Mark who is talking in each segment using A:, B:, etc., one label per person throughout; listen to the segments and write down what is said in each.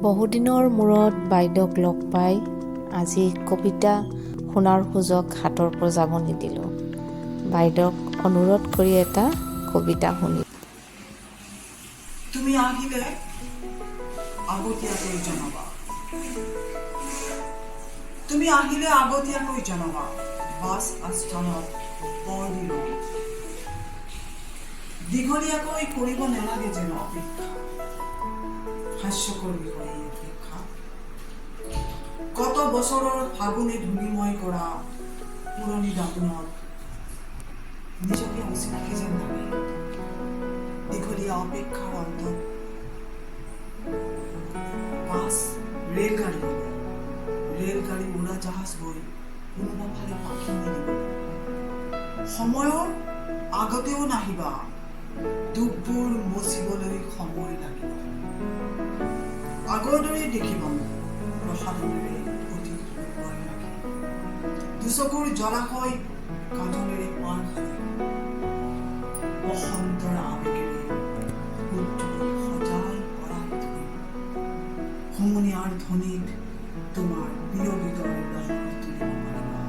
A: বহুদিনৰ মূৰত বাইদেউক লগ পাই আজি কবিতা শুনাৰ সুযোগ হাতৰ পৰা যাব নিদিলোঁ। বাইদেউক অনুৰোধ কৰি এটা কবিতা শুনি।
B: তুমি আহিলে আগতীয়াকৈ জনাবা। তুমি আহিলে আগতীয়াকৈ জনাবা। বাছ আস্থানত বৰ দিন দীঘলীয়াকৈ কৰিব নালাগে যেন অপেক্ষা। হাস্যকৰ বিষয়ে অপেক্ষা। কত বছৰৰ ফাগুনে ধূলিময় কৰা পুৰণি দাপোনত নিজকে অচিনাকি যেন লাগে। দীঘলীয়া অপেক্ষাৰ অন্তত বাছ ৰেলগাড়ী হ'ব। ৰেলগাড়ী উৰা জাহাজ বৈ কোনোবা ফালে পাখি মেলিব। সময়ৰ আগতেও নাহিবা, দুখবোৰ মচিবলৈ সময় লাগিব। আগৰ দৰেই দেখিবা মোক প্ৰসাদনেৰে অতি ভয় লাগে। দুচকুৰ জলাশয় কাজলেৰে পাৰ খালে। বসন্তৰ আবেগেৰে সূৰ্যক সজাই পৰাই থৈ সমনীয়াৰ ধ্বনিত তোমাৰ বিয়োগিতৰ লহৰ তুলিব পাৰিবা।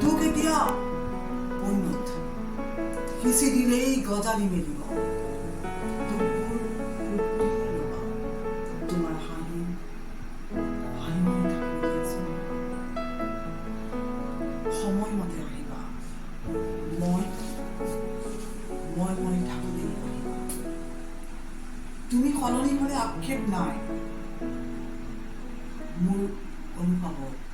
B: তোক এতিয়া পণ্যত সিঁচি দিলেই গজালি মেলিব। তোমাৰ হাঁহি সময়মতে আহিবা। মই থাকোঁতেই আহিবা। তুমি সলনি হ'লে আক্ষেপ নাই মোৰ অনুভৱত।